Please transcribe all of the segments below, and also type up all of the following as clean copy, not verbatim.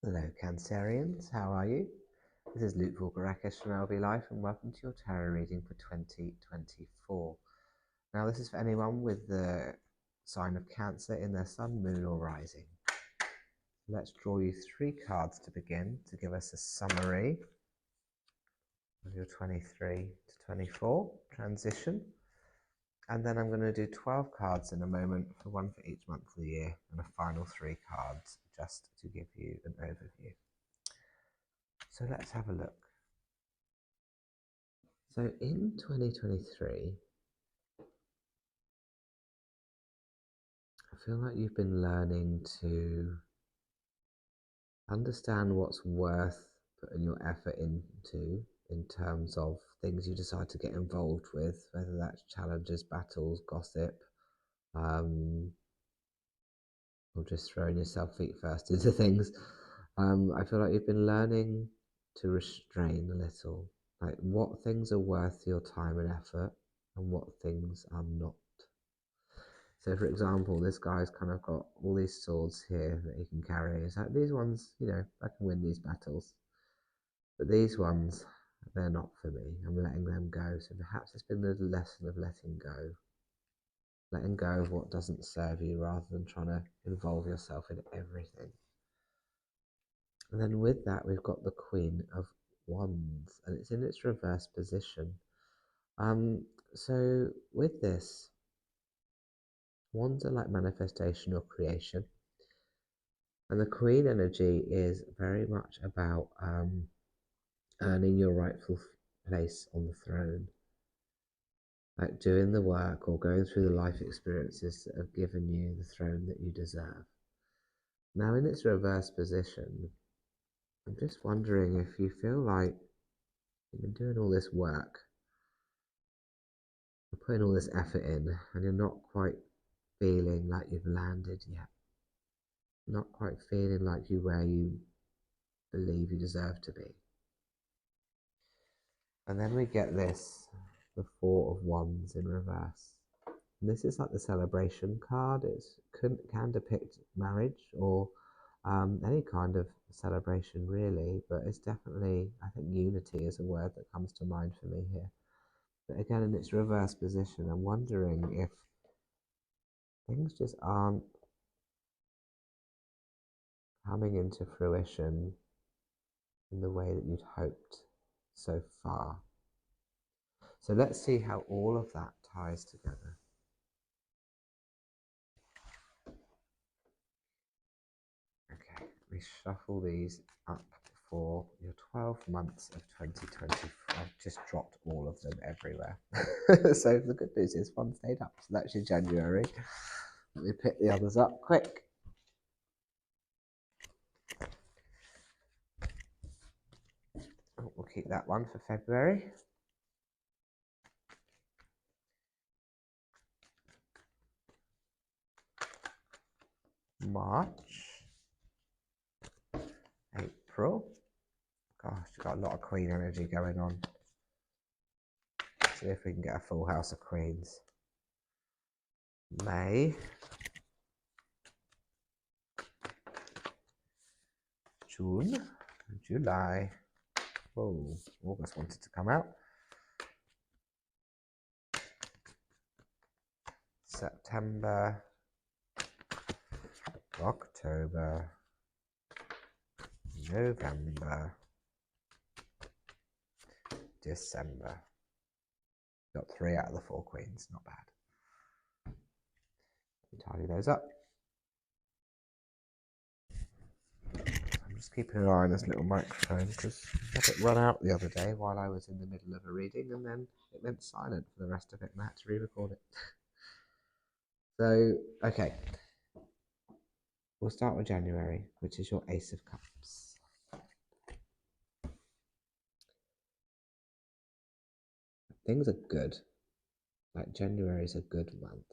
Hello Cancerians, how are you? This is Luke Vulgarakis from LV Life and welcome to your tarot reading for 2024. Now this is for anyone with the sign of Cancer in their sun, moon or rising. Let's draw you 3 cards to begin to give us a summary of your 23 to 24 transition. And then I'm going to do 12 cards in a moment, for one for each month of the year, and a final 3 cards just to give you an overview. So let's have a look. So in 2023, I feel like you've been learning to understand what's worth putting your effort into in terms of things you decide to get involved with, whether that's challenges, battles, gossip, or just throwing yourself feet first into things. I feel like you've been learning to restrain a little, like what things are worth your time and effort and what things are not. So, for example, this guy's kind of got all these swords here that he can carry. It's like, these ones, I can win these battles. But these ones, they're not for me. I'm letting them go. So perhaps it's been a lesson of letting go. Letting go of what doesn't serve you rather than trying to involve yourself in everything. And then with that, we've got the Queen of Wands, and it's in its reverse position. So with this, wands are like manifestation or creation. And the Queen energy is very much about earning your rightful place on the throne. Like doing the work or going through the life experiences that have given you the throne that you deserve. Now in its reverse position, I'm just wondering if you feel like you've been doing all this work, you're putting all this effort in, and you're not quite feeling like you've landed yet. Not quite feeling like you're where you believe you deserve to be. And then we get this, the Four of Wands in reverse. And this is like the celebration card. It can depict marriage or any kind of celebration really, but it's definitely, I think unity is a word that comes to mind for me here. But again, in its reverse position, I'm wondering if things just aren't coming into fruition in the way that you'd hoped so far. So let's see how all of that ties together. Okay, we shuffle these up for your 12 months of 2020. I've just dropped all of them everywhere. So the good news is one stayed up. So that's your January. Let me pick the others up quick. Oh, we'll keep that one for February. March. April. Gosh, you've got a lot of Queen energy going on. See if we can get a full house of Queens. May. June. July. Whoa, August wanted to come out. September. October. November. December. Got 3 out of the 4 Queens, not bad. Tidy those up. I'm just keeping an eye on this little microphone because I had it run out the other day while I was in the middle of a reading, and then it went silent for the rest of it and I had to re-record it. So, okay. We'll start with January, which is your Ace of Cups. Things are good. Like January is a good month.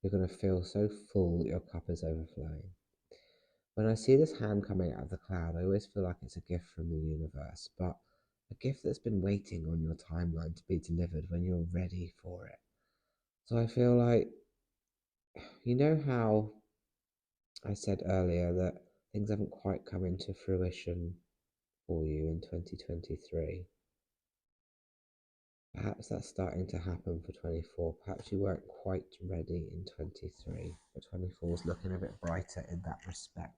You're going to feel so full that your cup is overflowing. When I see this hand coming out of the cloud, I always feel like it's a gift from the universe, but a gift that's been waiting on your timeline to be delivered when you're ready for it. So I feel like, you know how I said earlier that things haven't quite come into fruition for you in 2023. Perhaps that's starting to happen for 24. Perhaps you weren't quite ready in 23, but 24 is looking a bit brighter in that respect.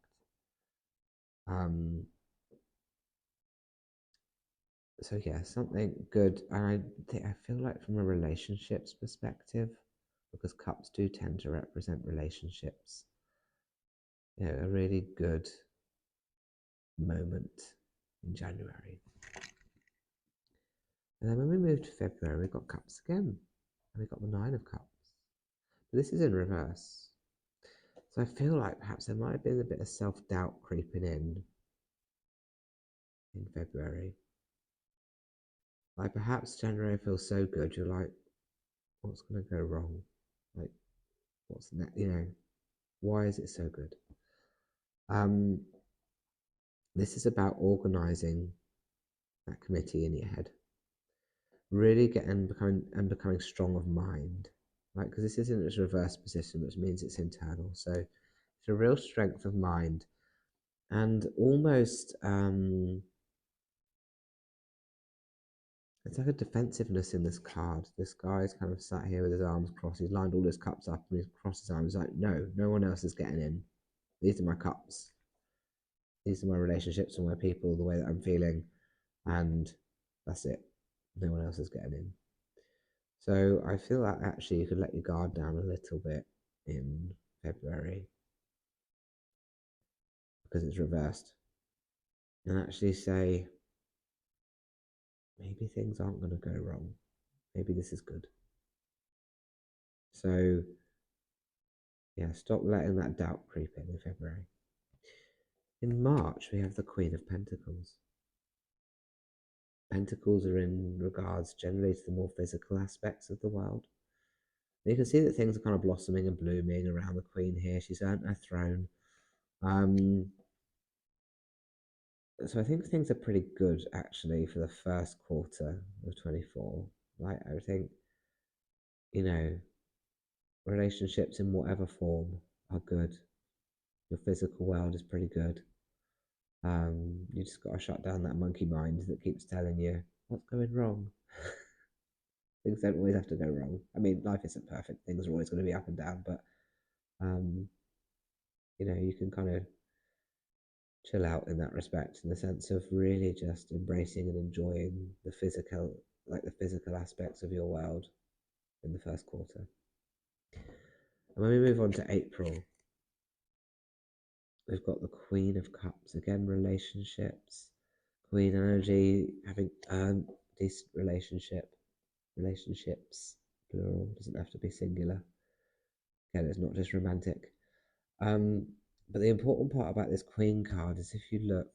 So yeah, something good. And I feel like from a relationships perspective, because cups do tend to represent relationships, you know, a really good moment in January. And then when we moved to February, we got cups again, and we got the 9 of cups. But this is in reverse. So I feel like perhaps there might have been a bit of self-doubt creeping in February. Like perhaps January feels so good, you're like, what's going to go wrong? Like, what's next? You know, why is it so good? This is about organizing that committee in your head, really becoming strong of mind, right? Because this isn't its reverse position, which means it's internal. So it's a real strength of mind, and almost it's like a defensiveness in this card. This guy's kind of sat here with his arms crossed. He's lined all his cups up and he's crossed his arms. He's like, no one else is getting in. These are my cups. These are my relationships and my people, the way that I'm feeling. And that's it. No one else is getting in. So I feel that actually you could let your guard down a little bit in February because it's reversed. And actually say, maybe things aren't going to go wrong. Maybe this is good. So yeah, stop letting that doubt creep in February. In March, we have the Queen of Pentacles. Pentacles are in regards generally to the more physical aspects of the world. And you can see that things are kind of blossoming and blooming around the Queen here. She's earned her throne. So I think things are pretty good actually for the first quarter of 24. Like I think, you know, relationships in whatever form are good. Your physical world is pretty good. You just got to shut down that monkey mind that keeps telling you what's going wrong. Things don't always have to go wrong. I mean, life isn't perfect. Things are always going to be up and down, but you know, you can kind of chill out in that respect, in the sense of really just embracing and enjoying the physical aspects of your world in the first quarter. And when we move on to April, we've got the Queen of Cups again, relationships, Queen energy, having earned decent relationships, plural, doesn't have to be singular. Again, it's not just romantic. But the important part about this Queen card is if you look,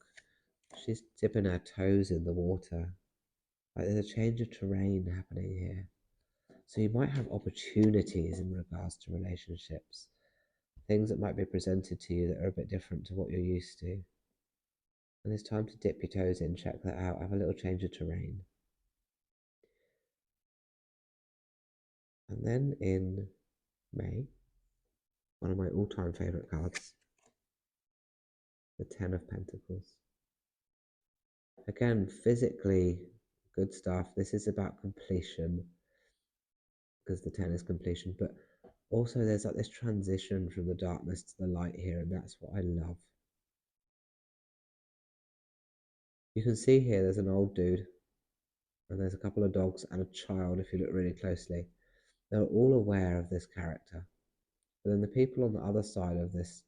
she's dipping her toes in the water. Like there's a change of terrain happening here. So you might have opportunities in regards to relationships, things that might be presented to you that are a bit different to what you're used to. And it's time to dip your toes in, check that out, have a little change of terrain. And then in May, one of my all-time favourite cards, the 10 of Pentacles. Again, physically good stuff. This is about completion, because the 10 is completion, but also there's like this transition from the darkness to the light here, and that's what I love. You can see here there's an old dude, and there's a couple of dogs and a child if you look really closely. They're all aware of this character. But then the people on the other side of this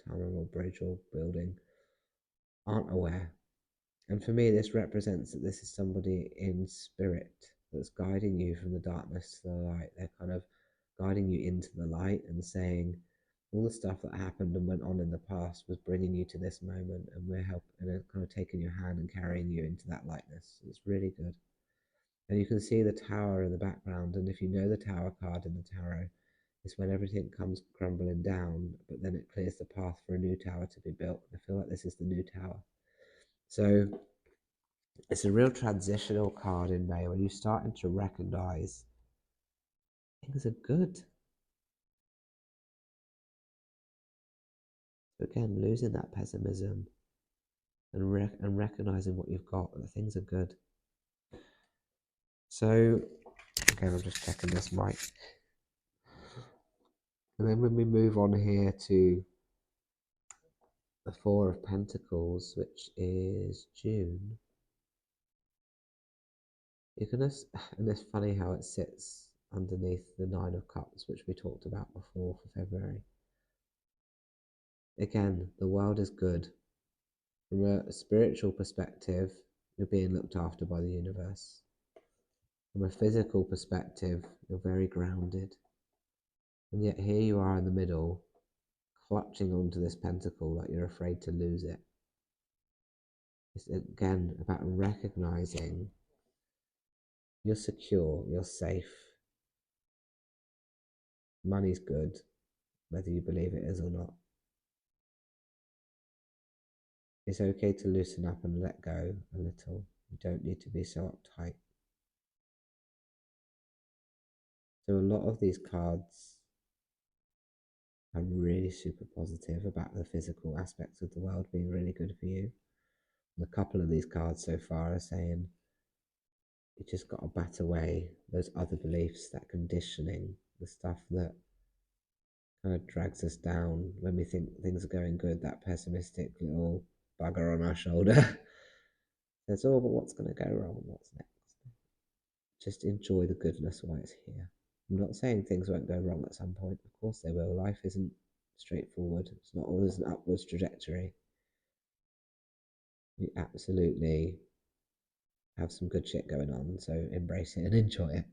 tunnel or bridge or building aren't aware. And for me, this represents that this is somebody in spirit that's guiding you from the darkness to the light. They're kind of guiding you into the light and saying all the stuff that happened and went on in the past was bringing you to this moment, and we're helping and kind of taking your hand and carrying you into that lightness. It's really good. And you can see the tower in the background, and if you know the tower card in the tarot, it's when everything comes crumbling down, but then it clears the path for a new tower to be built. I feel like this is the new tower. So it's a real transitional card in May when you're starting to recognize things are good. So again, losing that pessimism and recognizing what you've got, that things are good. So again, I'm just checking this mic. And then when we move on here to the Four of Pentacles, which is June, you're gonna, and it's funny how it sits underneath the Nine of Cups, which we talked about before for February. Again, the world is good. From a spiritual perspective, you're being looked after by the universe. From a physical perspective, you're very grounded. And yet here you are in the middle, clutching onto this pentacle like you're afraid to lose it. It's again about recognizing you're secure, you're safe, money's good, whether you believe it is or not. It's okay to loosen up and let go a little. You don't need to be so uptight. So a lot of these cards are really super positive about the physical aspects of the world being really good for you. And a couple of these cards so far are saying you just got to bat away those other beliefs, that conditioning, the stuff that kind of drags us down when we think things are going good, that pessimistic little bugger on our shoulder. Says, oh, but what's going to go wrong? What's next? Just enjoy the goodness while it's here. I'm not saying things won't go wrong at some point. Of course they will. Life isn't straightforward. It's not always an upwards trajectory. You absolutely have some good shit going on, so embrace it and enjoy it.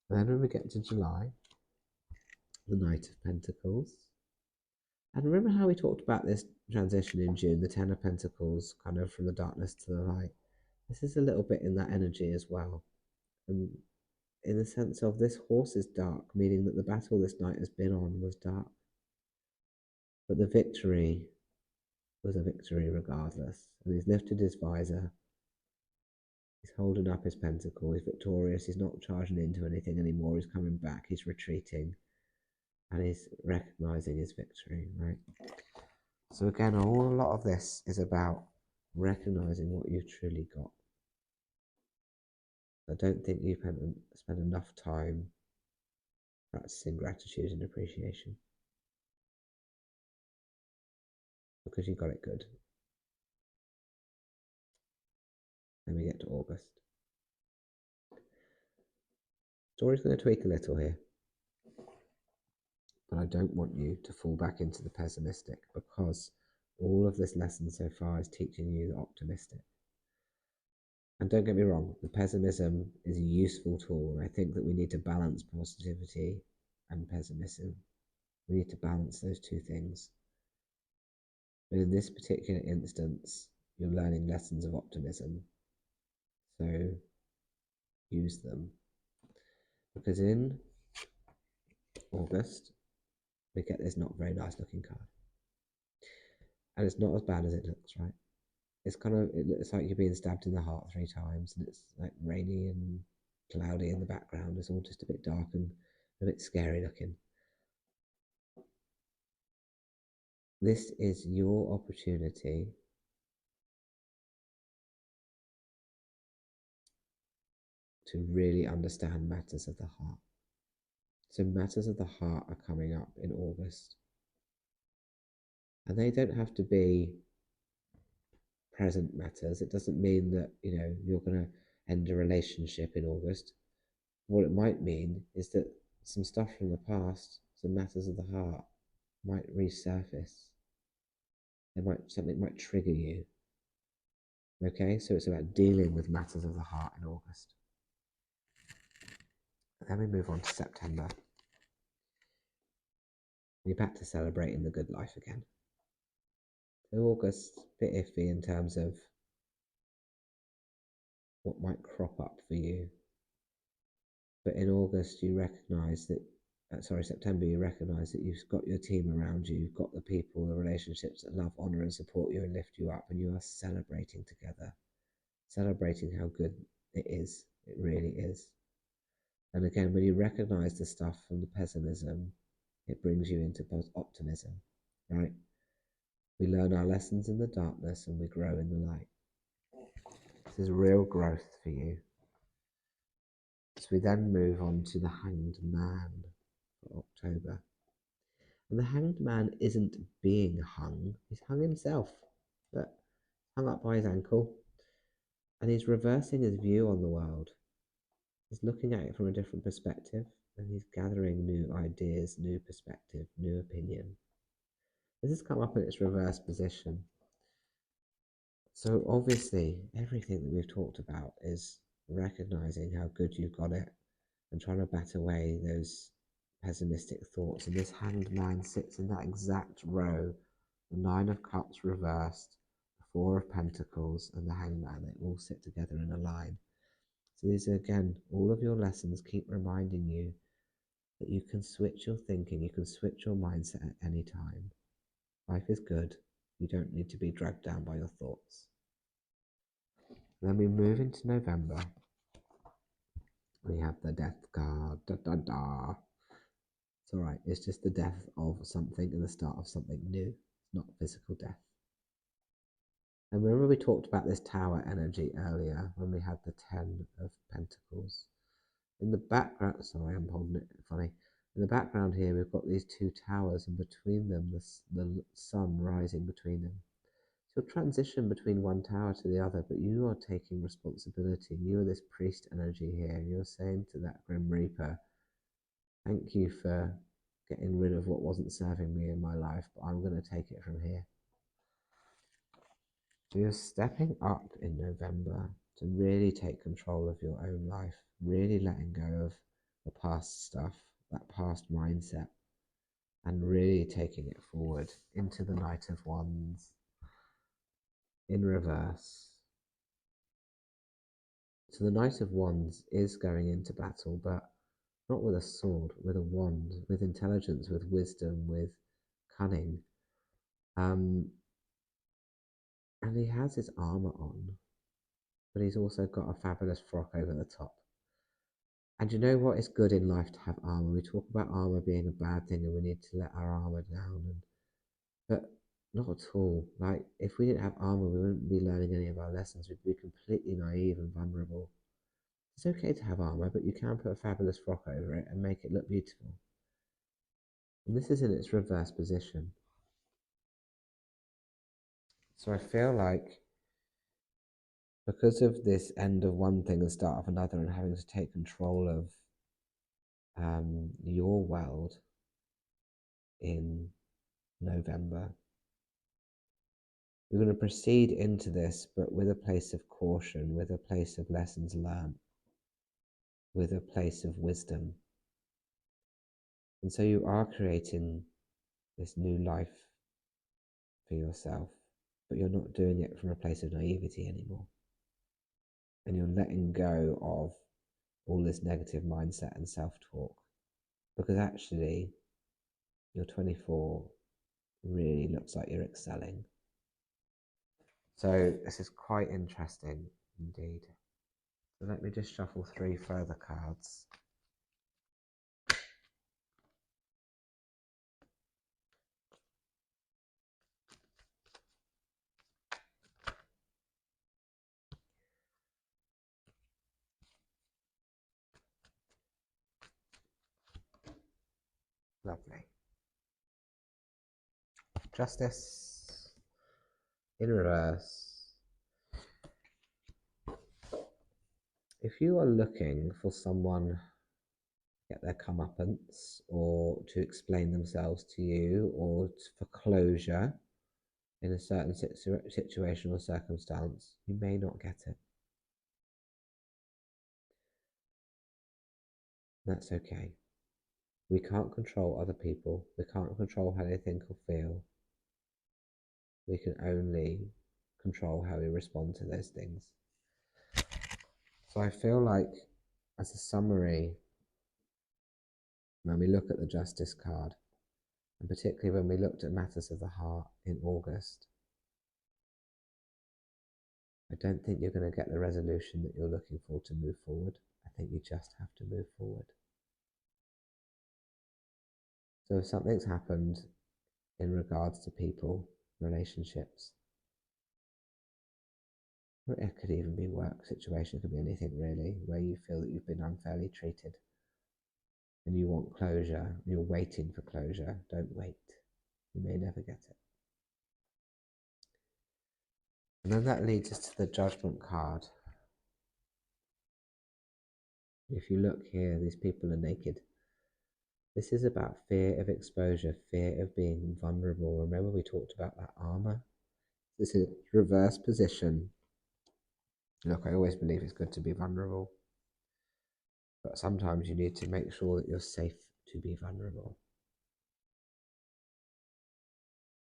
And then when we get to July, the Knight of Pentacles. And remember how we talked about this transition in June, the Ten of Pentacles, kind of from the darkness to the light. This is a little bit in that energy as well. And in the sense of this horse is dark, meaning that the battle this knight has been on was dark. But the victory was a victory regardless. And he's lifted his visor. He's holding up his pentacle. He's victorious. He's not charging into anything anymore. He's coming back. He's retreating. And he's recognizing his victory, right? So again, a lot of this is about recognizing what you've truly got. I don't think you've spent enough time practicing gratitude and appreciation because you got it good. Then we get to August. Story's going to tweak a little here, but I don't want you to fall back into the pessimistic because all of this lesson so far is teaching you the optimistic. And don't get me wrong, the pessimism is a useful tool. And I think that we need to balance positivity and pessimism. We need to balance those two things. But in this particular instance, you're learning lessons of optimism. So use them. Because in August, we get this not very nice looking card. And it's not as bad as it looks, right? It's it looks like you're being stabbed in the heart 3 times, and it's like rainy and cloudy in the background. It's all just a bit dark and a bit scary looking. This is your opportunity to really understand matters of the heart. So matters of the heart are coming up in August. And they don't have to be present matters. It doesn't mean that, you're going to end a relationship in August. What it might mean is that some stuff from the past, some matters of the heart, might resurface. Something might trigger you. Okay, so it's about dealing with matters of the heart in August. And then we move on to September. You're back to celebrating the good life again. So August, a bit iffy in terms of what might crop up for you. But in August, you recognise that, September, you recognise that you've got your team around you, you've got the people, the relationships that love, honour and support you and lift you up, and you are celebrating together. Celebrating how good it is. It really is. And again, when you recognise the stuff from the pessimism, it brings you into optimism. right? We learn our lessons in the darkness and we grow in the light. This is real growth for you. So we then move on to the Hanged Man for October. And the Hanged Man isn't being hung, he's hung himself, but hung up by his ankle. And he's reversing his view on the world. He's looking at it from a different perspective, and he's gathering new ideas, new perspective, new opinion. This has come up in its reverse position. So obviously, everything that we've talked about is recognizing how good you got it and trying to bat away those pessimistic thoughts. And this Hanged Man sits in that exact row, the Nine of Cups reversed, the Four of Pentacles, and the Hanged Man. They all sit together in a line. So these are, again, all of your lessons keep reminding you that you can switch your thinking, you can switch your mindset at any time. Life is good. You don't need to be dragged down by your thoughts. Then we move into November. We have the Death card. Da, da, da. It's alright. It's just the death of something and the start of something new. It's not physical death. And remember we talked about this tower energy earlier when we had the 10 of Pentacles. In the background, sorry, I'm holding it funny. In the background here, we've got these two towers, and between them, the sun rising between them. You'll transition between one tower to the other, but you are taking responsibility. You are this priest energy here, and you're saying to that Grim Reaper, thank you for getting rid of what wasn't serving me in my life, but I'm going to take it from here. So you're stepping up in November to really take control of your own life, really letting go of the past stuff, that past mindset, and really taking it forward into the Knight of Wands in reverse. So the Knight of Wands is going into battle, but not with a sword, with a wand, with intelligence, with wisdom, with cunning. And he has his armor on, but he's also got a fabulous frock over the top. And you know what? It's good in life to have armor. We talk about armor being a bad thing and we need to let our armor down, but not at all. Like, if we didn't have armor, we wouldn't be learning any of our lessons. We'd be completely naive and vulnerable. It's okay to have armor, but you can put a fabulous frock over it and make it look beautiful. And this is in its reverse position. So I feel like because of this end of one thing and start of another and having to take control of your world in November, we're going to proceed into this, but with a place of caution, with a place of lessons learned, with a place of wisdom. And so you are creating this new life for yourself, but you're not doing it from a place of naivety anymore. And you're letting go of all this negative mindset and self-talk, because actually your 24 really looks like you're excelling. So this is quite interesting indeed. So let me just shuffle 3 further cards. Lovely. Justice in reverse. If you are looking for someone to get their comeuppance or to explain themselves to you or for closure in a certain situation or circumstance, you may not get it. That's okay. We can't control other people. We can't control how they think or feel. We can only control how we respond to those things. So I feel like, as a summary, when we look at the Justice card, and particularly when we looked at matters of the heart in August, I don't think you're going to get the resolution that you're looking for to move forward. I think you just have to move forward. So if something's happened in regards to people, relationships. Or it could even be work situation, it could be anything really, where you feel that you've been unfairly treated and you want closure, you're waiting for closure. Don't wait. You may never get it. And then that leads us to the judgment card. If you look here, these people are naked. This is about fear of exposure, fear of being vulnerable. Remember we talked about that armor? This is reverse position. Look, I always believe it's good to be vulnerable, but sometimes you need to make sure that you're safe to be vulnerable.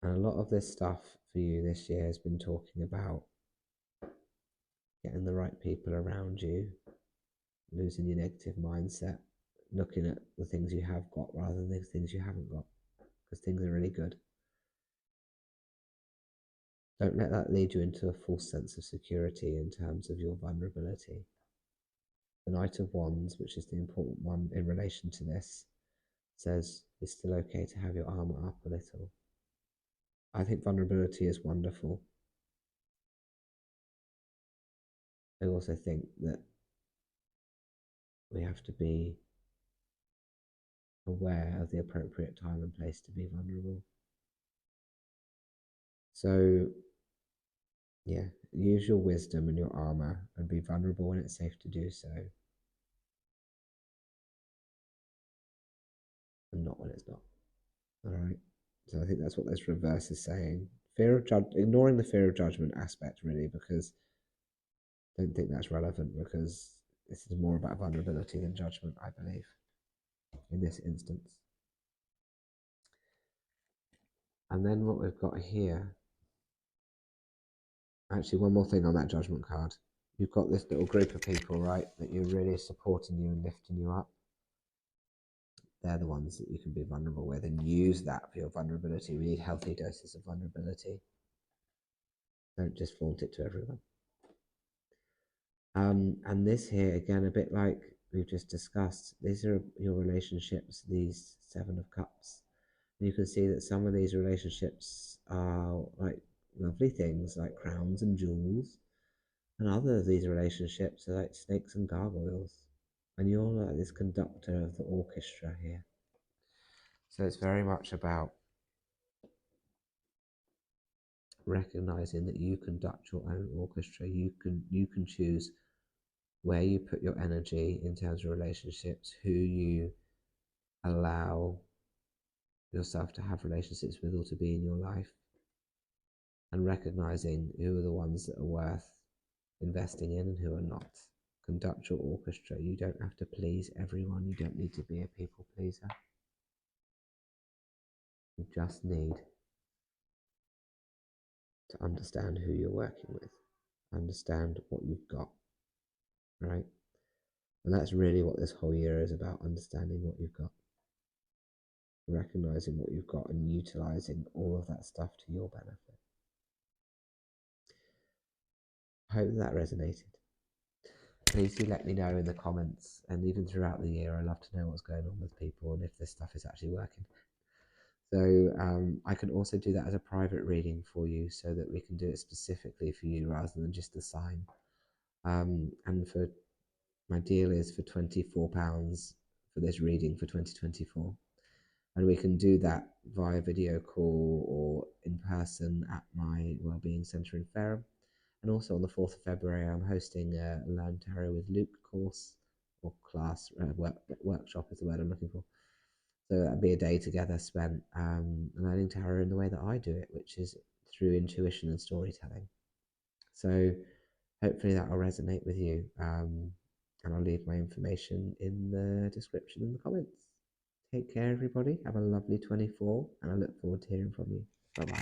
And a lot of this stuff for you this year has been talking about getting the right people around you, losing your negative mindset, looking at the things you have got rather than the things you haven't got, because things are really good. Don't let that lead you into a false sense of security in terms of your vulnerability. The Knight of Wands, which is the important one in relation to this, says it's still okay to have your armor up a little. I think vulnerability is wonderful. I also think that we have to be aware of the appropriate time and place to be vulnerable. So, yeah, use your wisdom and your armor and be vulnerable when it's safe to do so, and not when it's not. All right. So I think that's what this reverse is saying. Ignoring the fear of judgment aspect really, because I don't think that's relevant, because this is more about vulnerability than judgment, I believe, in this instance. And then what we've got here, actually one more thing on that judgment card. You've got this little group of people, right, that you're really supporting you and lifting you up. They're the ones that you can be vulnerable with and use that for your vulnerability. We need healthy doses of vulnerability. Don't just flaunt it to everyone. And this here, again, a bit like we've just discussed, these are your relationships, these Seven of Cups. And you can see that some of these relationships are like lovely things like crowns and jewels, and other of these relationships are like snakes and gargoyles. And you're like this conductor of the orchestra here. So it's very much about recognizing that you conduct your own orchestra. You can choose where you put your energy in terms of relationships, who you allow yourself to have relationships with or to be in your life, and recognizing who are the ones that are worth investing in and who are not. Conduct your orchestra. You don't have to please everyone. You don't need to be a people pleaser. You just need to understand who you're working with, understand what you've got, right? And that's really what this whole year is about, understanding what you've got, recognizing what you've got and utilizing all of that stuff to your benefit. I hope that resonated. Please do let me know in the comments, and even throughout the year, I love to know what's going on with people and if this stuff is actually working. So I can also do that as a private reading for you, so that we can do it specifically for you rather than just a sign. And for my deal is for £24 for this reading for 2024. And we can do that via video call or in person at my Wellbeing Centre in Fareham. And also on the 4th of February, I'm hosting a Learn Tarot with Luke course, or class, workshop is the word I'm looking for. So that'd be a day together spent learning tarot in the way that I do it, which is through intuition and storytelling. So hopefully that will resonate with you. And I'll leave my information in the description in the comments. Take care, everybody. Have a lovely 24, and I look forward to hearing from you. Bye-bye.